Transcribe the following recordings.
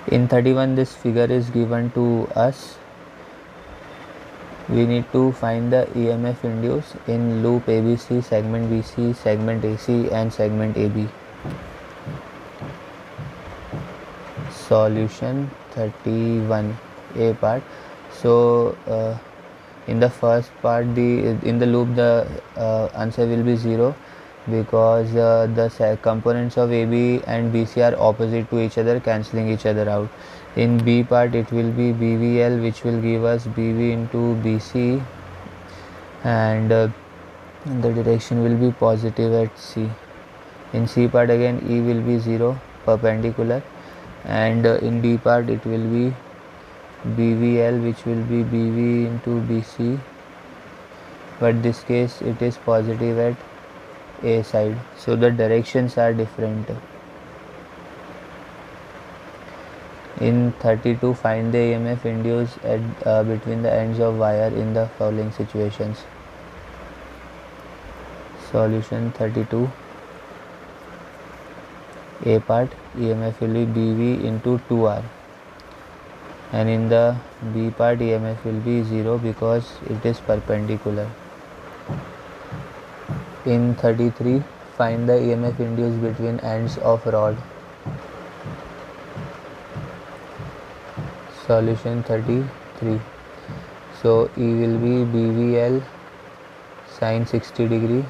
In 31, this figure is given to us. We need to find the EMF induced in loop ABC, segment BC, segment AC and segment AB. Solution 31, A part. So in the first part, in the loop the answer will be 0, because the components of AB and BC are opposite to each other, cancelling each other out. In B part it will be BVL, which will give us BV into BC, and the direction will be positive at C. In C part again E will be 0, perpendicular, and in D part it will be BVL, which will be BV into BC, but this case it is positive at A side, so the directions are different. In 32, find the EMF induced at between the ends of wire in the following situations. Solution 32, A part, EMF will be BV into 2R, and in the B part EMF will be 0 because it is perpendicular. In 33, find the EMF induced between ends of rod. Solution 33. So E will be BVL sin 60 degree.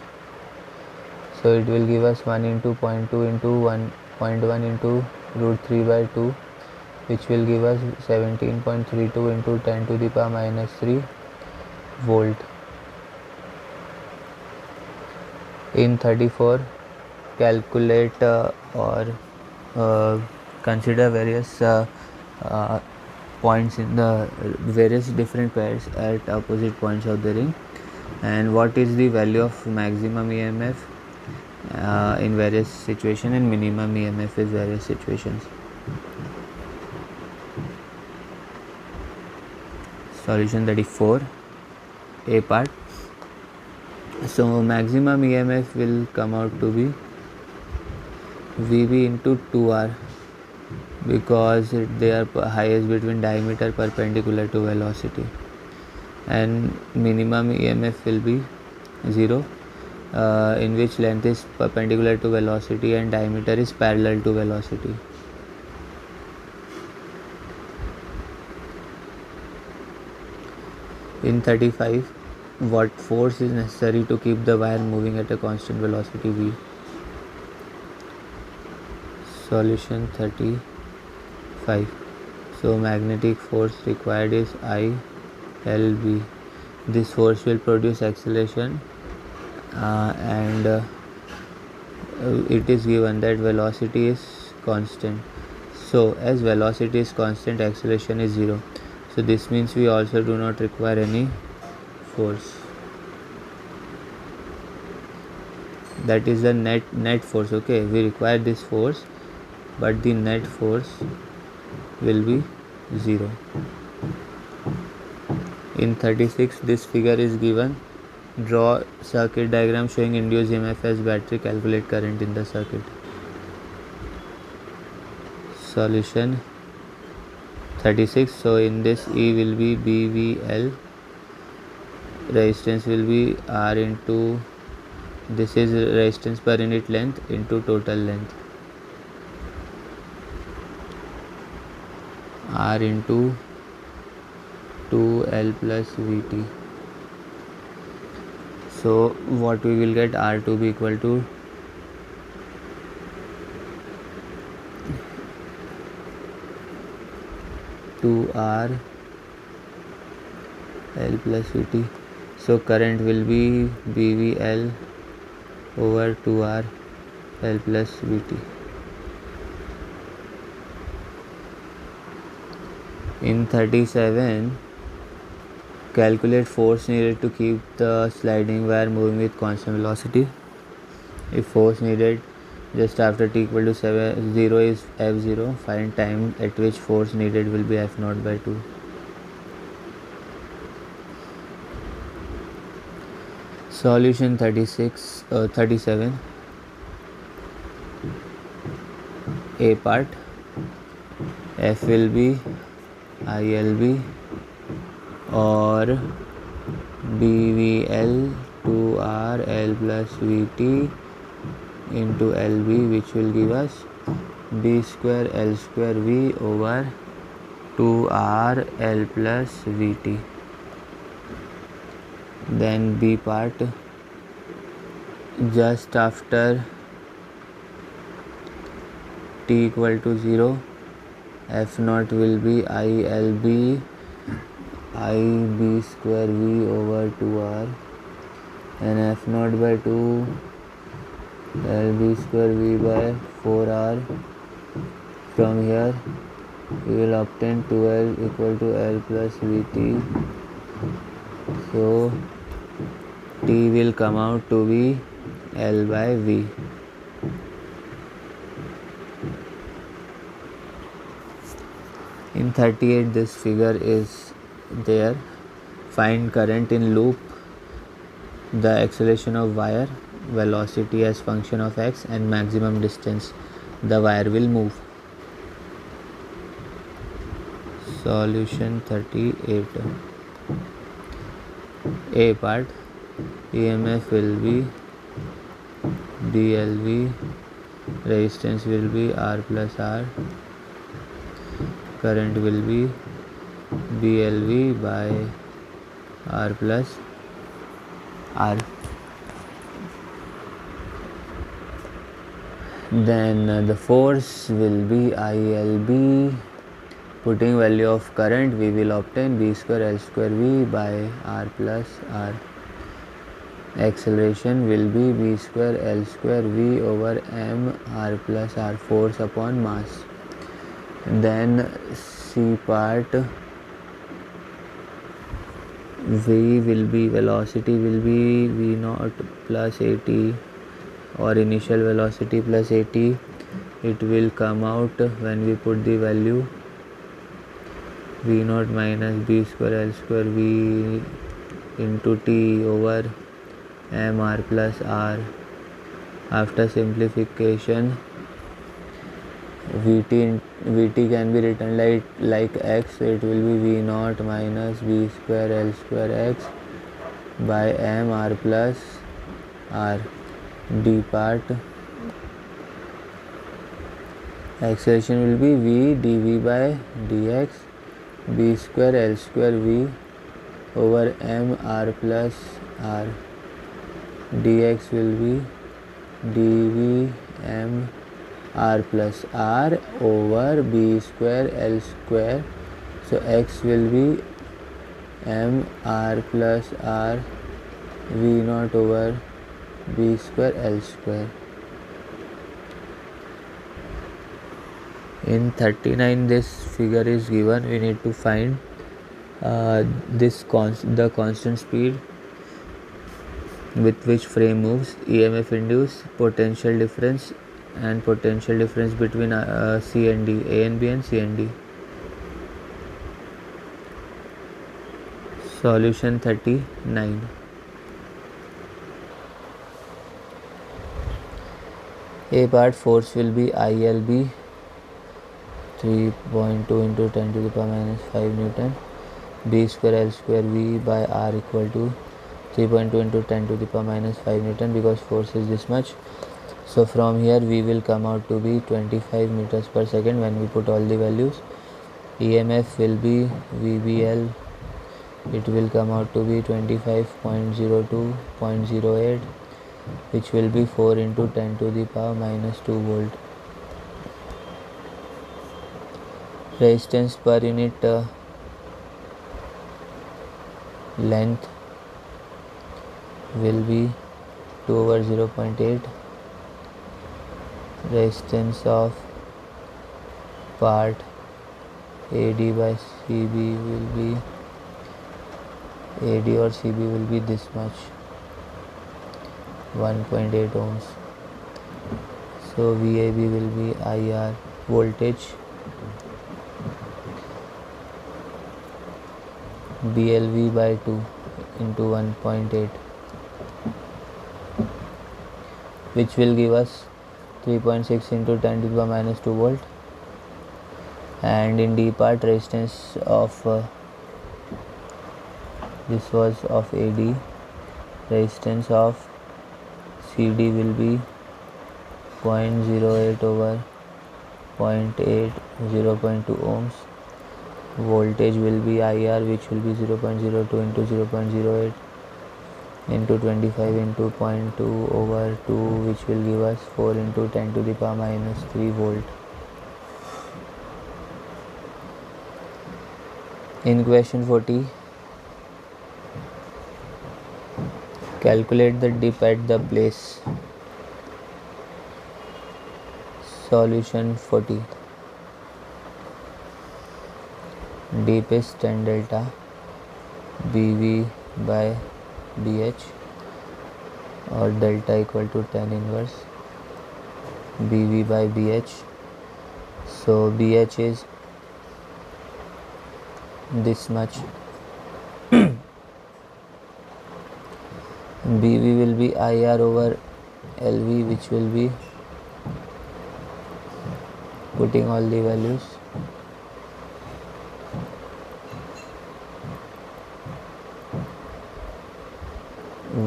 So it will give us 1 into 0.2 into 1.1 into root 3 by 2, which will give us 17.32 into 10 to the power minus 3 volt. In 34, calculate or consider various points in the various different pairs at opposite points of the ring, and what is the value of maximum EMF in various situations and minimum EMF in various situations. Solution 34, A part. So maximum EMF will come out to be VB into 2R, because they are highest between diameter perpendicular to velocity, and minimum EMF will be 0, in which length is perpendicular to velocity and diameter is parallel to velocity. In 35, what force is necessary to keep the wire moving at a constant velocity v? Solution 35. So magnetic force required is ILB. This force will produce acceleration, and it is given that velocity is constant. So as velocity is constant, acceleration is 0. So this means we also do not require any force. That is the net force. Okay, we require this force, but the net force will be 0. In 36, this figure is given. Draw circuit diagram showing induced EMF as battery. Calculate current in the circuit. Solution 36. So in this, E will be BVL, resistance will be R into, this is resistance per unit length into total length, R into 2L plus Vt. So what we will get, R to be equal to 2R L plus Vt. So current will be BVL over 2R L plus Vt. In 37, calculate force needed to keep the sliding wire moving with constant velocity. If force needed just after t equal to 0 is F0, find time at which force needed will be F0 by 2. Solution 37, A part. F will be ILB or BVL 2R L plus VT into LB, which will give us B square L square V over 2R L plus VT. Then B part, just after t equal to 0, F naught will be ILB IB square V over 2R, and F naught by 2 LB square V by 4R. From here we will obtain 2L equal to L plus VT. So T will come out to be L by V. In 38 this figure is there. Find current in loop, the acceleration of wire, velocity as function of x, and maximum distance the wire will move. Solution 38. A part, EMF will be DLV, resistance will be R plus R, current will be BLV by R plus R. Then the force will be ILB. Putting value of current, we will obtain B square L square V by R plus R. Acceleration will be B square L square V over M R plus R, force upon mass. Then C part, V will be, velocity will be V naught plus AT, or initial velocity plus AT. It will come out when we put the value V naught minus B square L square V into T over M R plus R. After simplification, Vt can be written like x, so it will be V naught minus B square L square x by M R plus R. D part, acceleration will be V dV by dx, B square L square V over M R plus R. Dx will be dV M R plus R over B square L square. So x will be M R plus R V naught over B square L square. In 39 this figure is given. We need to find the constant speed with which frame moves, EMF induced, potential difference, and potential difference between C and D, A and B and C and D. Solution 39. A part, force will be ILB 3.2 into 10 to the power minus 5 Newton. B square L square V by R equal to 3.2 into 10 to the power minus 5 Newton, because force is this much. So from here we will come out to be 25 meters per second when we put all the values. EMF will be VBL. It will come out to be 25.02.08, which will be 4 into 10 to the power minus 2 volt. Resistance per unit length will be 2 over 0.8. Resistance of part AD by CB will be, AD or CB will be this much, 1.8 ohms. So VAB will be IR, voltage. BLV by 2 into 1.8, which will give us 3.6 into 10 to the power minus 2 volt. And in D part, resistance of this was of AD, resistance of CD will be 0.08 over 0.8, 0.2 ohms. Voltage will be IR, which will be 0.02 into 0.08 into 25 into 0.2 over 2, which will give us 4 into 10 to the power minus 3 volt. In question 40, calculate the dip at the place. Solution 40. Dip is tan delta BV by BH, or delta equal to tan inverse BV by BH. So BH is this much. BV will be IR over LV, which will be, putting all the values,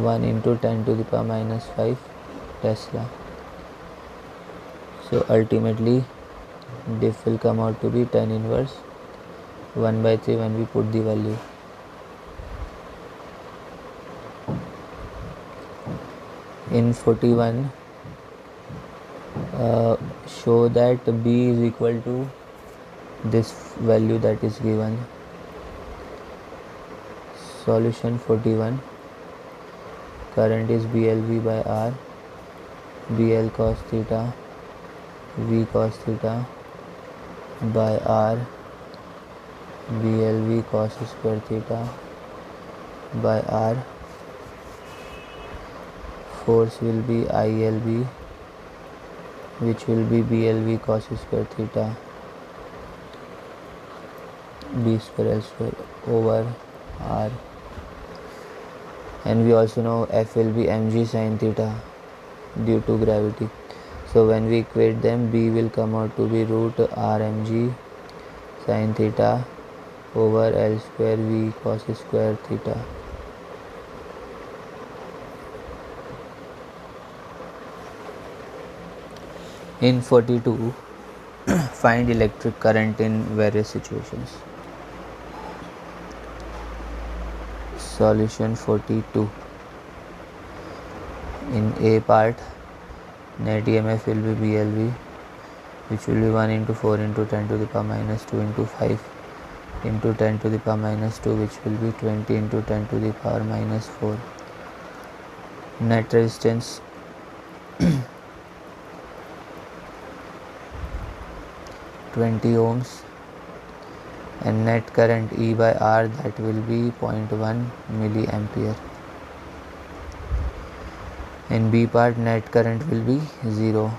one into 10 to the power minus 5 Tesla. So ultimately diff will come out to be tan inverse 1 by 3 when we put the value. In 41, show that B is equal to this value that is given. Solution 41. Current is BLV by R, BL cos theta, V cos theta by R, BLV cos square theta by R. Force will be ILB, which will be BLV cos square theta B square L square over R. And we also know F will be mg sin theta due to gravity. So when we equate them, B will come out to be root R mg sin theta over L square V cos square theta. In 42, find electric current in various situations. Solution 42. In A part, net EMF will be BLV, which will be 1 into 4 into 10 to the power minus 2 into 5 into 10 to the power minus 2, which will be 20 into 10 to the power minus 4. Net resistance (20 ohms), and net current E by R, that will be 0.1 milliampere. In B part, net current will be 0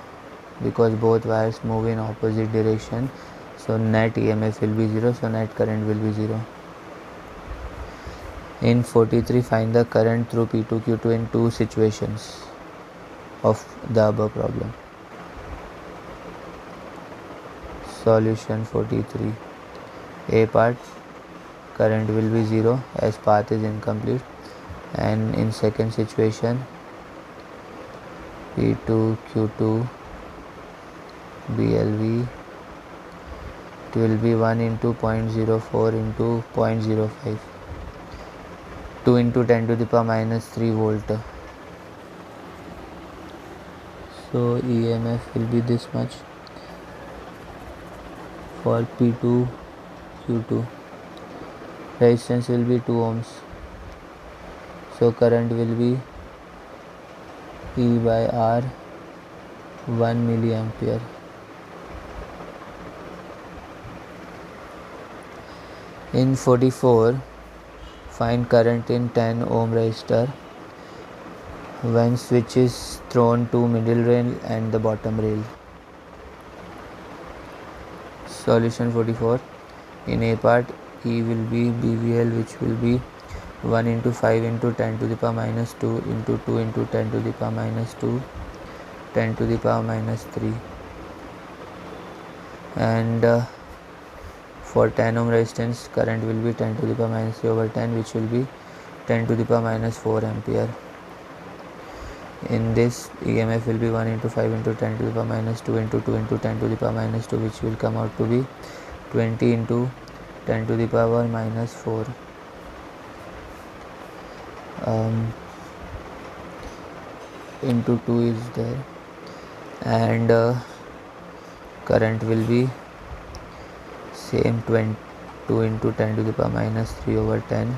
because both wires move in opposite direction, so net EMF will be 0, so net current will be 0. In 43, find the current through P2 Q2 in two situations of the above problem. Solution 43. A part, current will be 0 as path is incomplete, and in second situation, P2 Q2 BLV, it will be 1 into 0.04 into 0.05, 2 into 10 to the power minus 3 volt. So EMF will be this much for P2 Q2. Resistance will be 2 ohms, so current will be E by R 1 milliampere. In 44, find current in 10 ohm resistor when switch is thrown to middle rail and the bottom rail. Solution 44. In A part, E will be BVL, which will be 1 into 5 into 10 to the power minus 2 into 2 into 10 to the power minus 2, 10 to the power minus 3. And For 10 ohm resistance, current will be 10 to the power minus 3 over 10, which will be 10 to the power minus 4 ampere. In this, EMF will be 1 into 5 into 10 to the power minus 2 into 2 into 10 to the power minus 2, which will come out to be 20 into 10 to the power minus 4. Into 2 is there, and current will be same 2 into 10 to the power minus 3 over 10,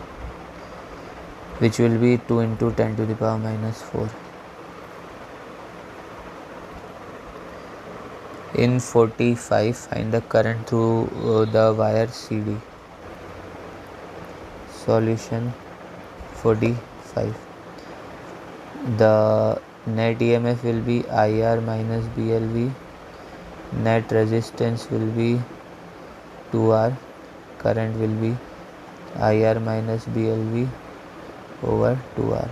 which will be 2 into 10 to the power minus 4. In 45, find the current through the wire CD. Solution 45. The net EMF will be IR minus BLV. Net resistance will be 2R. Current will be IR minus BLV over 2R.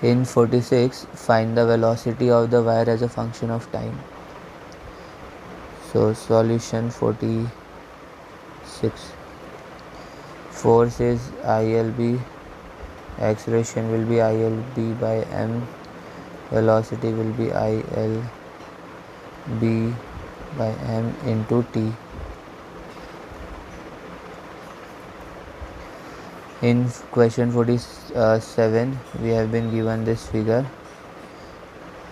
In 46, find the velocity of the wire as a function of time. So solution 46. Force is ILB, acceleration will be ILB by m, velocity will be ILB by m into t. In question 47, we have been given this figure.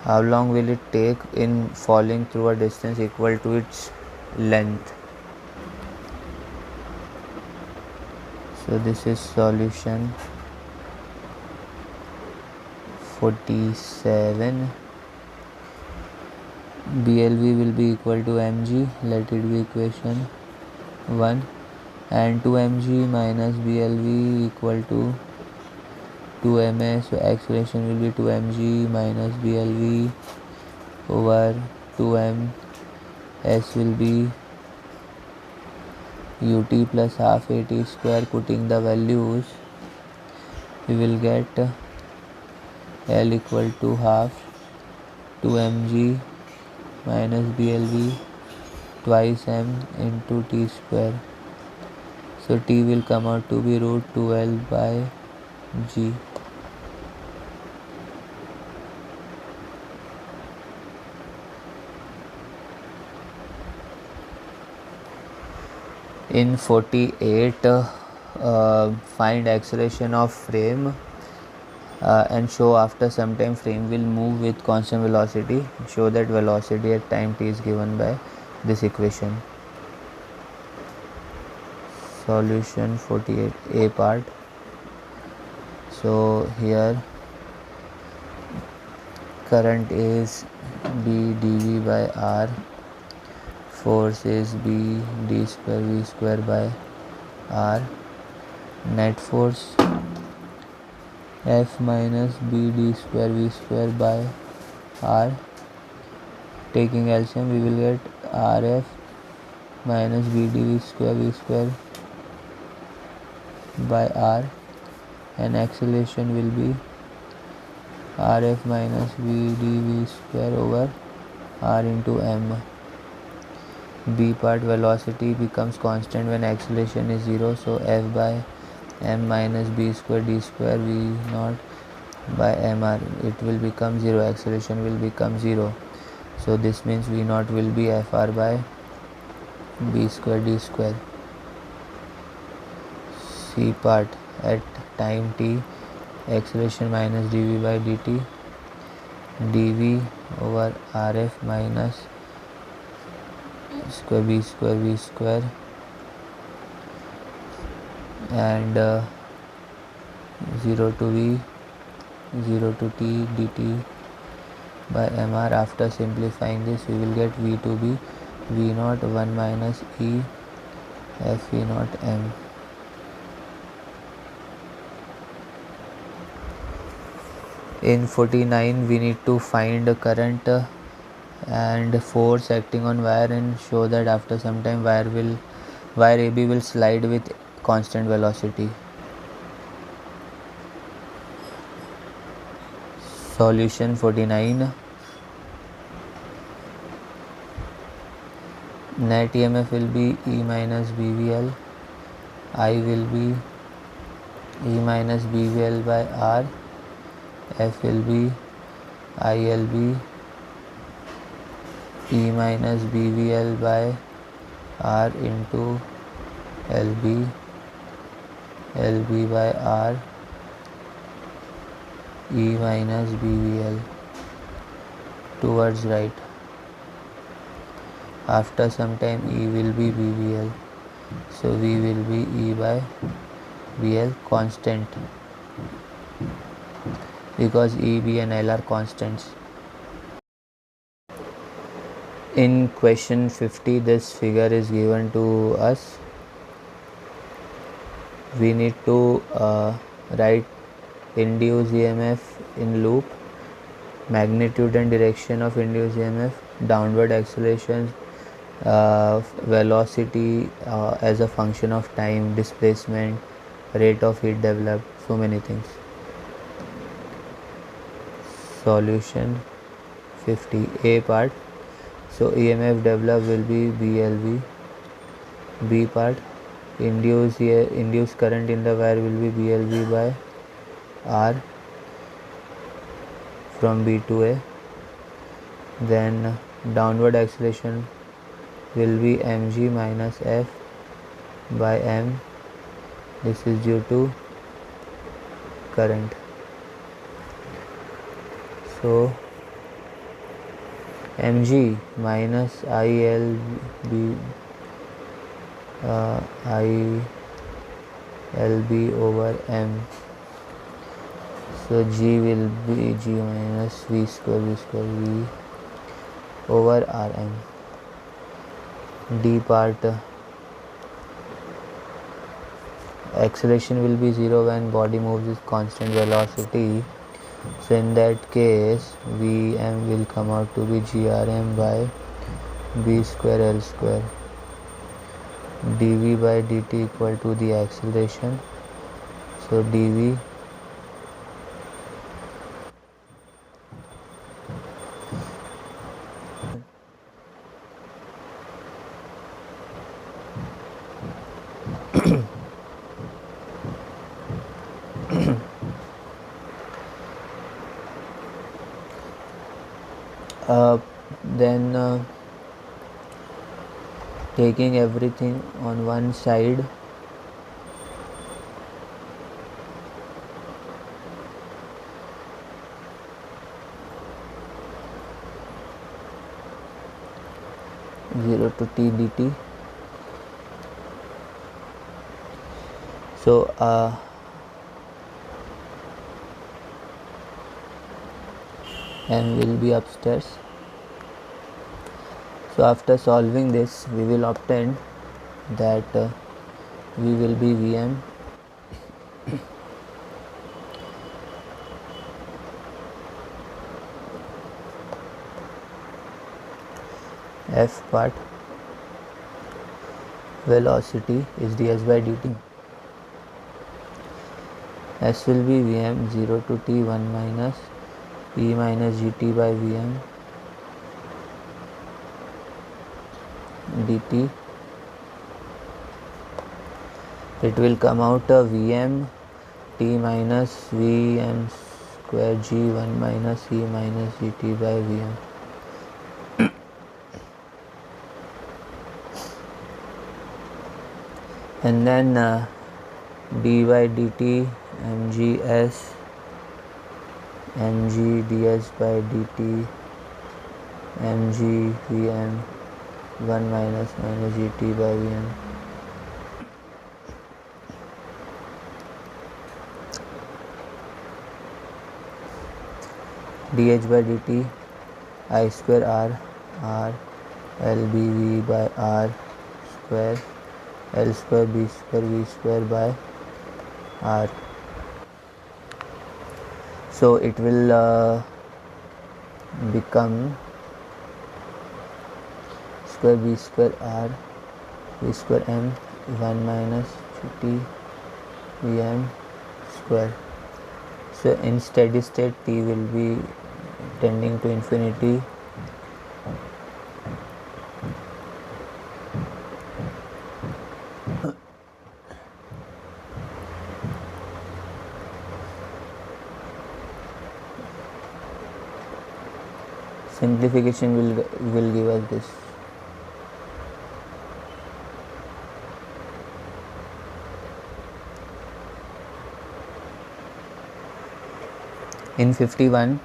How long will it take in falling through a distance equal to its length? So this is solution 47. BLV will be equal to mg, let it be equation 1, and 2mg minus BLV equal to 2ms, so acceleration will be 2mg minus BLV over 2m. S will be ut plus half at square. Putting the values, we will get L equal to half 2mg minus BLV twice m into t square. So t will come out to be root 2L by g. In 48, find acceleration of frame and show after some time frame will move with constant velocity. Show that velocity at time t is given by this equation. Solution 48, A part. So here current is B dV by R, force is B d square V square by R, net force F minus B d square V square by R. Taking LCM, we will get RF minus B dV square V square by R, and acceleration will be RF minus V dV square over R into m. B part, velocity becomes constant when acceleration is 0, so F by m minus b square d square v naught by mr, it will become 0, acceleration will become 0. So this means v naught will be fr by b square d square. C part, at time t, acceleration minus dv by dt, dv over rf minus square v square and 0 to v, 0 to t dt by mr. After simplifying this, we will get v to be v naught 1 minus e f v naught m. In 49, we need to find the current and force acting on wire and show that after some time wire AB will slide with constant velocity. Solution 49. net EMF will be E minus BVL, I will be E minus BVL by R, F will be ILB E minus BVL by R into LB, LB by R, E minus BVL towards right. After some time E will be BVL, so V will be E by BL constant, because E, B and L are constants. In question 50, this figure is given to us. We need to write induced EMF in loop, magnitude and direction of induced EMF, downward acceleration, velocity as a function of time, displacement, rate of heat developed, so many things. Solution 50, A part. So EMF developed will be BLV. B part, induced current in the wire will be BLV by R from B to A. Then downward acceleration will be mg minus F by M. This is due to current. So mg minus ILB over M. So G will be G minus V square V over Rm. D part, acceleration will be 0 when body moves with constant velocity. So in that case, Vm will come out to be Grm by B square L square. dV by dt equal to the acceleration. So dV then taking everything on one side, zero to t dt. So M will be upstairs. So after solving this, we will obtain that V will be Vm F part, velocity is ds by dt. S will be Vm 0 to t 1 minus E minus gt by Vm dt. It will come out Vm t minus Vm square g 1 minus E minus gt by Vm. And then d by dt mgs mg ds by dt mg Vm 1 minus gt by Vm. dh by dt I square r lbv by r square L square B square V square by R. So it will become square B square R V square M 1 minus T Vm square. So in steady state T will be tending to infinity. Simplification will give us this. In 51,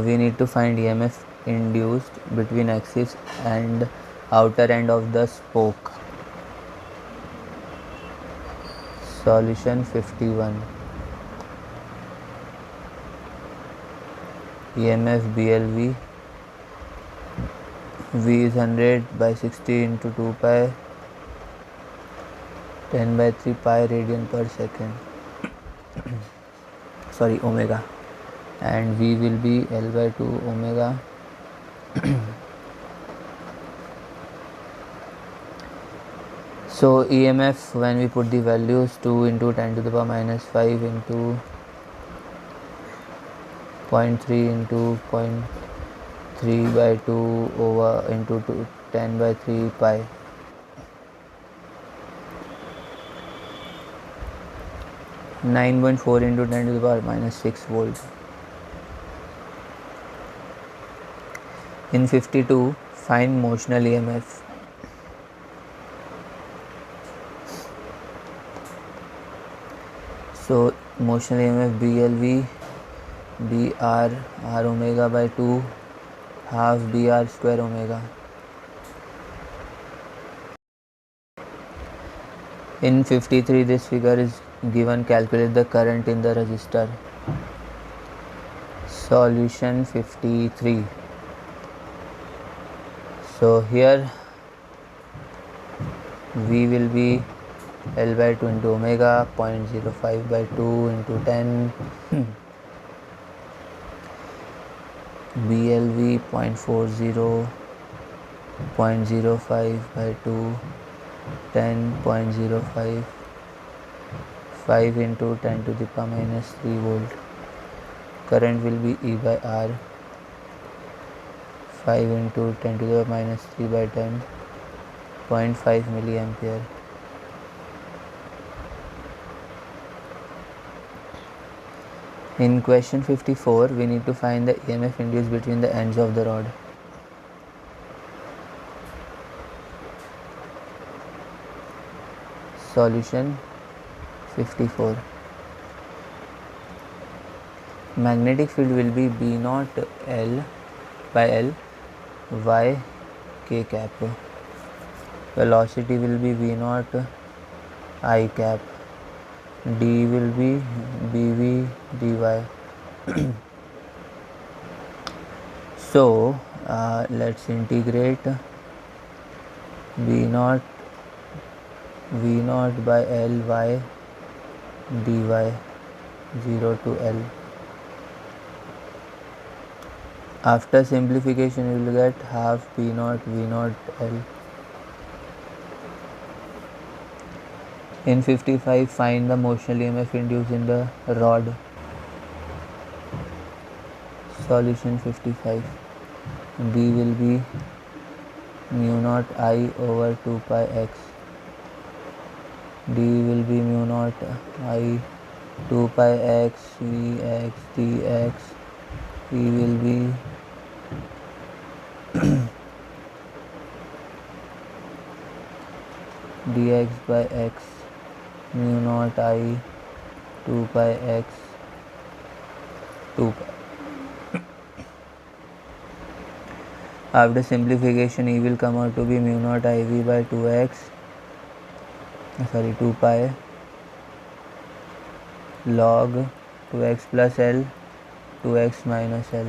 we need to find EMF induced between axis and outer end of the spoke. Solution 51. EMF BLV, V is 100 by 60 into 2 pi, 10 by 3 pi radian per second. Sorry, omega. And V will be L by 2 omega. So EMF, when we put the values, 2 into 10 to the power minus 5 into 0.3 into 0.3 by 2 over into 10 by 3 pi. (9.4 into 10 to the power minus 6 volt). In 52, find motional EMF. So motional EMF BLV, BR R omega by 2 half BR square omega. In 53, this figure is given. Calculate the current in the resistor. Solution 53. So here V will be L by 2 into omega, 0.05 by 2 into 10, BLV 0.40, 0.05 by 2, 10, 0.05, 5 into 10 to the power minus 3 volt. Current will be E by R, 5 into 10 to the power minus 3 by 10, 0.5 milliampere. In question 54, we need to find the EMF induced between the ends of the rod. Solution 54. Magnetic field will be B naught L by L Y K cap. Velocity will be V naught I cap. D will be BV dy. So let's integrate V naught by L y dy 0 to L. After simplification, you will get half P naught V naught L. In 55, find the motional EMF induced in the rod. Solution 55. B will be mu naught I over 2 pi x. D will be mu naught I 2 pi x Vx dx. E will be dx by x mu naught I 2 pi x 2 pi. After simplification, E will come out to be mu naught IV by 2x 2 pi log 2x plus L 2x minus L.